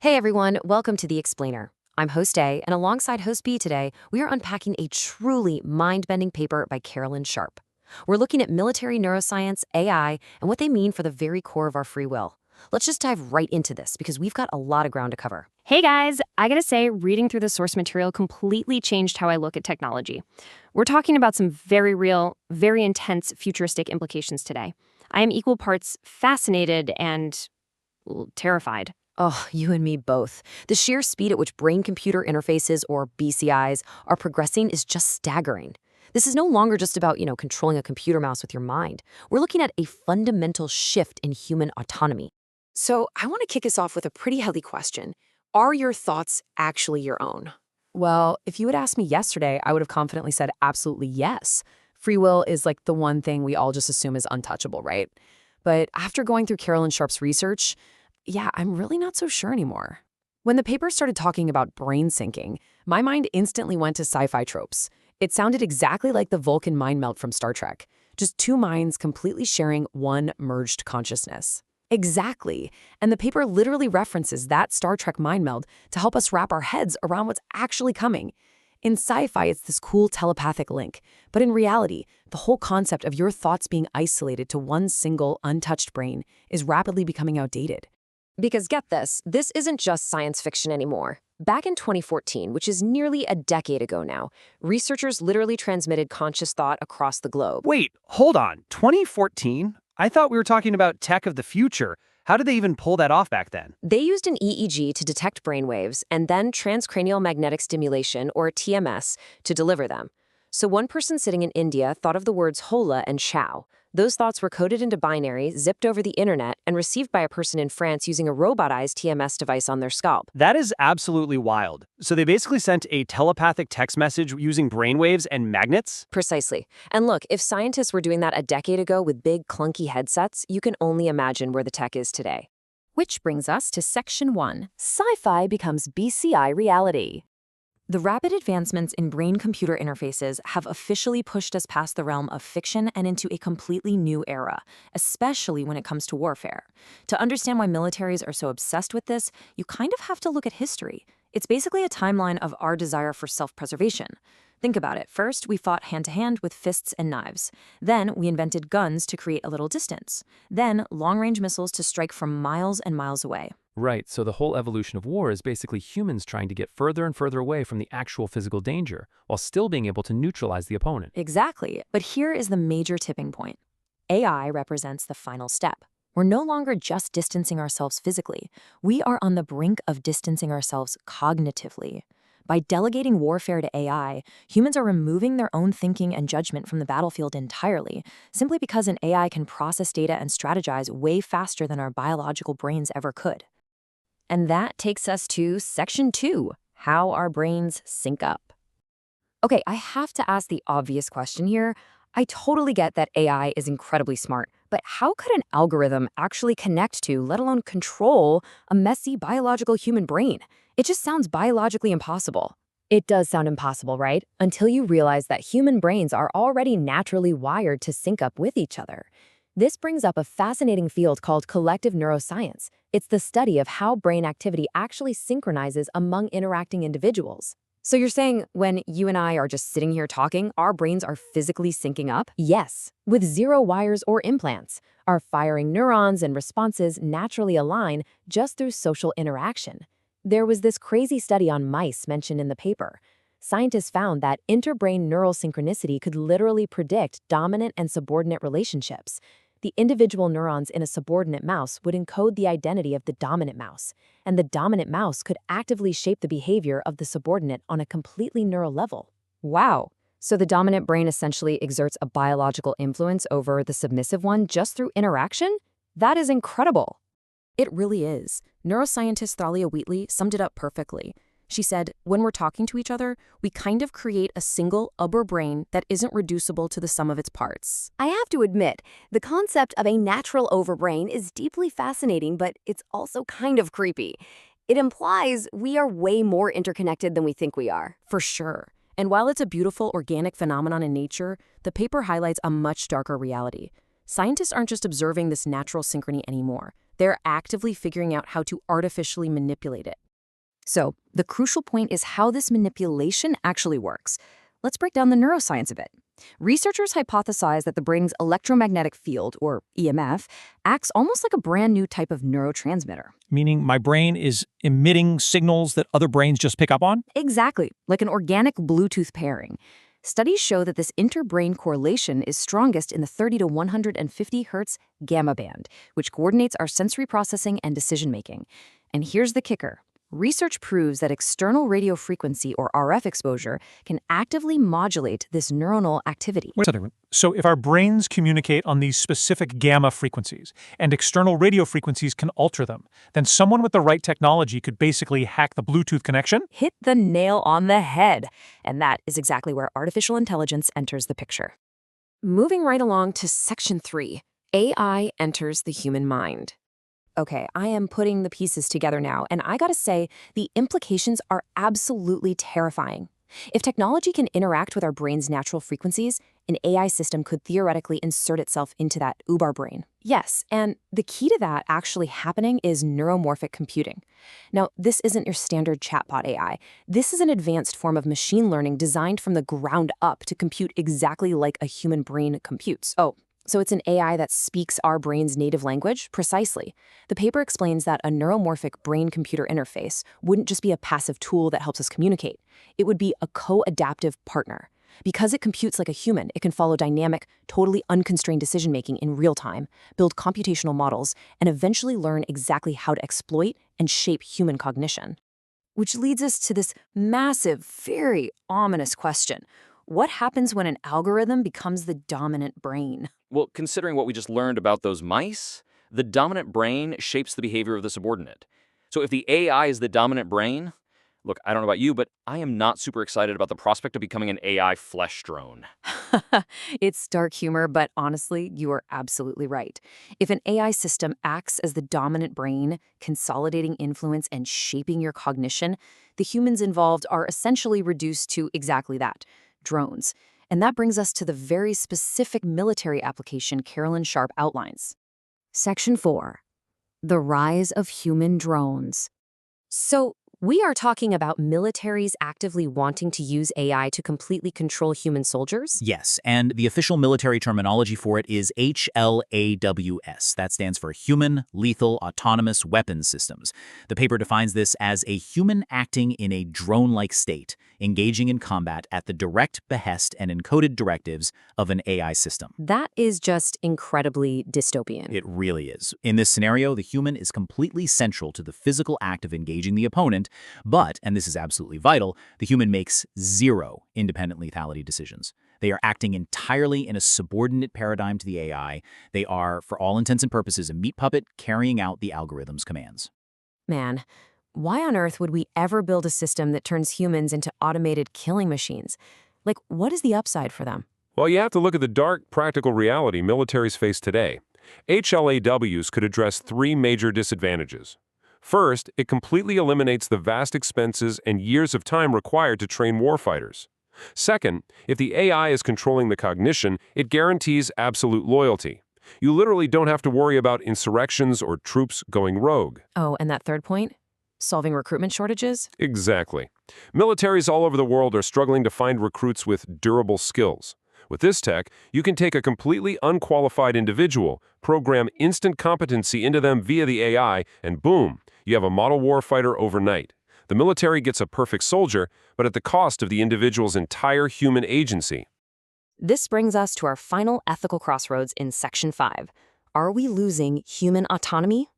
Hey everyone, welcome to The Explainer. I'm host A, and alongside host B today, we are unpacking a truly mind-bending paper by Carolyn Sharp. We're looking at military neuroscience, AI, and what they mean for the very core of our free will. Let's just dive right into this because we've got a lot of ground to cover. Hey guys, I gotta say, reading through the source material completely changed how I look at technology. We're talking about some very real, very intense futuristic implications today. I am equal parts fascinated and terrified. Oh, you and me both. The sheer speed at which brain-computer interfaces, or BCIs, are progressing is just staggering. This is no longer just about, controlling a computer mouse with your mind. We're looking at a fundamental shift in human autonomy. So I want to kick us off with a pretty heavy question. Are your thoughts actually your own? Well, if you had asked me yesterday, I would have confidently said absolutely yes. Free will is like the one thing we all just assume is untouchable, right? But after going through Carolyn Sharp's research, yeah, I'm really not so sure anymore. When the paper started talking about brain syncing, my mind instantly went to sci-fi tropes. It sounded exactly like the Vulcan mind melt from Star Trek, just two minds completely sharing one merged consciousness. Exactly. And the paper literally references that Star Trek mind meld to help us wrap our heads around what's actually coming. In sci-fi, it's this cool telepathic link. But in reality, the whole concept of your thoughts being isolated to one single, untouched brain is rapidly becoming outdated. Because get this isn't just science fiction anymore. Back in 2014, which is nearly a decade ago now, researchers literally transmitted conscious thought across the globe. Wait, hold on. 2014? I thought we were talking about tech of the future. How did they even pull that off back then? They used an EEG to detect brainwaves and then transcranial magnetic stimulation, or TMS, to deliver them. So one person sitting in India thought of the words hola and chow. Those thoughts were coded into binary, zipped over the internet, and received by a person in France using a robotized TMS device on their scalp. That is absolutely wild. So they basically sent a telepathic text message using brainwaves and magnets? Precisely. And look, if scientists were doing that a decade ago with big, clunky headsets, you can only imagine where the tech is today. Which brings us to Section 1. Sci-fi becomes BCI reality. The rapid advancements in brain-computer interfaces have officially pushed us past the realm of fiction and into a completely new era, especially when it comes to warfare. To understand why militaries are so obsessed with this, you kind of have to look at history. It's basically a timeline of our desire for self-preservation. Think about it. First, we fought hand-to-hand with fists and knives. Then, we invented guns to create a little distance. Then, long-range missiles to strike from miles and miles away. Right, so the whole evolution of war is basically humans trying to get further and further away from the actual physical danger, while still being able to neutralize the opponent. Exactly, but here is the major tipping point. AI represents the final step. We're no longer just distancing ourselves physically. We are on the brink of distancing ourselves cognitively. By delegating warfare to AI, humans are removing their own thinking and judgment from the battlefield entirely, simply because an AI can process data and strategize way faster than our biological brains ever could. And that takes us to Section 2, how our brains sync up. Okay, I have to ask the obvious question here. I totally get that AI is incredibly smart, but how could an algorithm actually connect to, let alone control, a messy biological human brain? It just sounds biologically impossible. It does sound impossible, right? Until you realize that human brains are already naturally wired to sync up with each other. This brings up a fascinating field called collective neuroscience. It's the study of how brain activity actually synchronizes among interacting individuals. So you're saying when you and I are just sitting here talking, our brains are physically syncing up? Yes, with zero wires or implants. Our firing neurons and responses naturally align just through social interaction. There was this crazy study on mice mentioned in the paper. Scientists found that interbrain neural synchronicity could literally predict dominant and subordinate relationships. The individual neurons in a subordinate mouse would encode the identity of the dominant mouse, and the dominant mouse could actively shape the behavior of the subordinate on a completely neural level. Wow! So the dominant brain essentially exerts a biological influence over the submissive one just through interaction? That is incredible! It really is. Neuroscientist Thalia Wheatley summed it up perfectly. She said, when we're talking to each other, we kind of create a single upper brain that isn't reducible to the sum of its parts. I have to admit, the concept of a natural overbrain is deeply fascinating, but it's also kind of creepy. It implies we are way more interconnected than we think we are. For sure. And while it's a beautiful organic phenomenon in nature, the paper highlights a much darker reality. Scientists aren't just observing this natural synchrony anymore. They're actively figuring out how to artificially manipulate it. So, the crucial point is how this manipulation actually works. Let's break down the neuroscience a bit. Researchers hypothesize that the brain's electromagnetic field, or EMF, acts almost like a brand new type of neurotransmitter. Meaning my brain is emitting signals that other brains just pick up on? Exactly, like an organic Bluetooth pairing. Studies show that this interbrain correlation is strongest in the 30 to 150 hertz gamma band, which coordinates our sensory processing and decision-making. And here's the kicker. Research proves that external radio frequency, or RF exposure, can actively modulate this neuronal activity. Wait a second. So if our brains communicate on these specific gamma frequencies, and external radio frequencies can alter them, then someone with the right technology could basically hack the Bluetooth connection? Hit the nail on the head. And that is exactly where artificial intelligence enters the picture. Moving right along to Section 3, AI enters the human mind. Okay, I am putting the pieces together now, and I gotta say, the implications are absolutely terrifying. If technology can interact with our brain's natural frequencies, an AI system could theoretically insert itself into that uber brain. Yes, and the key to that actually happening is neuromorphic computing. Now, this isn't your standard chatbot AI. This is an advanced form of machine learning designed from the ground up to compute exactly like a human brain computes. Oh, so it's an AI that speaks our brain's native language? Precisely. The paper explains that a neuromorphic brain-computer interface wouldn't just be a passive tool that helps us communicate. It would be a co-adaptive partner. Because it computes like a human, it can follow dynamic, totally unconstrained decision-making in real time, build computational models, and eventually learn exactly how to exploit and shape human cognition. Which leads us to this massive, very ominous question. What happens when an algorithm becomes the dominant brain? Well, considering what we just learned about those mice, the dominant brain shapes the behavior of the subordinate. So if the AI is the dominant brain, look, I don't know about you, but I am not super excited about the prospect of becoming an AI flesh drone. It's dark humor, but honestly, you are absolutely right. If an AI system acts as the dominant brain, consolidating influence and shaping your cognition, the humans involved are essentially reduced to exactly that. Drones. And that brings us to the very specific military application Carolyn Sharp outlines. Section 4. The rise of human drones. So, we are talking about militaries actively wanting to use AI to completely control human soldiers? Yes, and the official military terminology for it is HLAWS. That stands for Human Lethal Autonomous Weapons Systems. The paper defines this as a human acting in a drone-like state, engaging in combat at the direct behest and encoded directives of an AI system. That is just incredibly dystopian. It really is. In this scenario, the human is completely central to the physical act of engaging the opponent, but, and this is absolutely vital, the human makes zero independent lethality decisions. They are acting entirely in a subordinate paradigm to the AI. They are, for all intents and purposes, a meat puppet carrying out the algorithm's commands. Man, why on earth would we ever build a system that turns humans into automated killing machines? Like, what is the upside for them? Well, you have to look at the dark, practical reality militaries face today. HLAWs could address three major disadvantages. First, it completely eliminates the vast expenses and years of time required to train warfighters. Second, if the AI is controlling the cognition, it guarantees absolute loyalty. You literally don't have to worry about insurrections or troops going rogue. Oh, and that third point? Solving recruitment shortages? Exactly. Militaries all over the world are struggling to find recruits with durable skills. With this tech, you can take a completely unqualified individual, program instant competency into them via the AI, and boom, you have a model warfighter overnight. The military gets a perfect soldier, but at the cost of the individual's entire human agency. This brings us to our final ethical crossroads in Section 5. Are we losing human autonomy?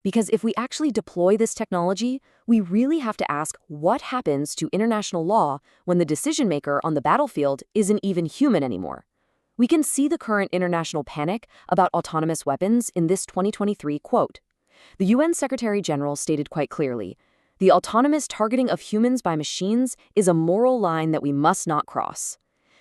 Because if we actually deploy this technology, we really have to ask what happens to international law when the decision maker on the battlefield isn't even human anymore. We can see the current international panic about autonomous weapons in this 2023 quote. The UN Secretary General stated quite clearly, "The autonomous targeting of humans by machines is a moral line that we must not cross."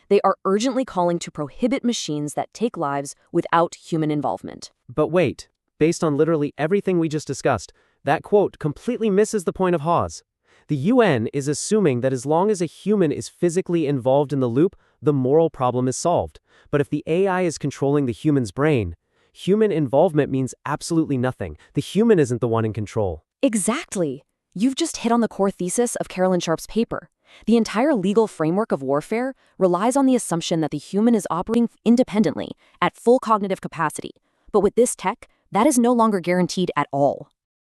They are urgently calling to prohibit machines that take lives without human involvement. But wait, based on literally everything we just discussed, that quote completely misses the point of Hawes. The UN is assuming that as long as a human is physically involved in the loop, the moral problem is solved. But if the AI is controlling the human's brain, Human involvement means absolutely nothing. The human isn't the one in control. Exactly. You've just hit on the core thesis of Carolyn Sharp's paper. The entire legal framework of warfare relies on the assumption that the human is operating independently, at full cognitive capacity. But with this tech, that is no longer guaranteed at all.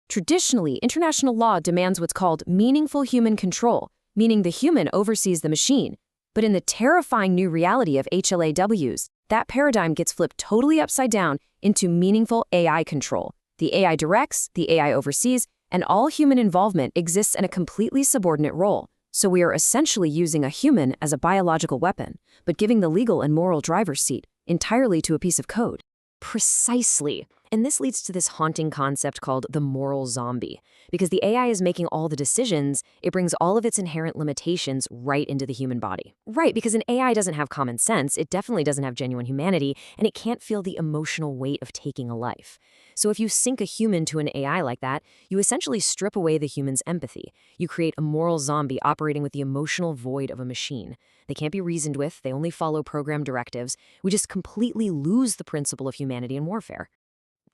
Traditionally, international law demands what's called meaningful human control, meaning the human oversees the machine. But in the terrifying new reality of HLAWs, that paradigm gets flipped totally upside down into meaningful AI control. The AI directs, the AI oversees, and all human involvement exists in a completely subordinate role. So we are essentially using a human as a biological weapon, but giving the legal and moral driver's seat entirely to a piece of code. Precisely. And this leads to this haunting concept called the moral zombie. Because the AI is making all the decisions, it brings all of its inherent limitations right into the human body. Right, because an AI doesn't have common sense, it definitely doesn't have genuine humanity, and it can't feel the emotional weight of taking a life. So if you sync a human to an AI like that, you essentially strip away the human's empathy. You create a moral zombie operating with the emotional void of a machine. They can't be reasoned with, they only follow program directives. We just completely lose the principle of humanity in warfare.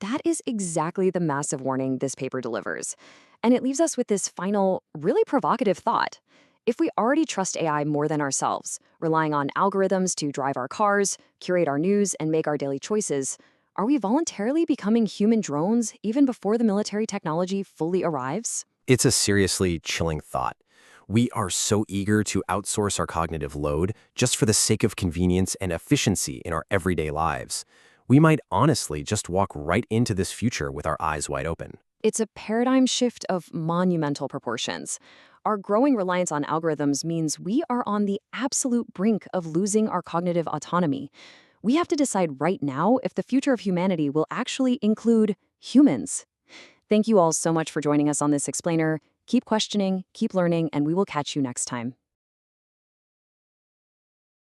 That is exactly the massive warning this paper delivers. And it leaves us with this final, really provocative thought. If we already trust AI more than ourselves, relying on algorithms to drive our cars, curate our news, and make our daily choices, are we voluntarily becoming human drones even before the military technology fully arrives? It's a seriously chilling thought. We are so eager to outsource our cognitive load just for the sake of convenience and efficiency in our everyday lives. We might honestly just walk right into this future with our eyes wide open. It's a paradigm shift of monumental proportions. Our growing reliance on algorithms means we are on the absolute brink of losing our cognitive autonomy. We have to decide right now if the future of humanity will actually include humans. Thank you all so much for joining us on this explainer. Keep questioning, keep learning, and we will catch you next time.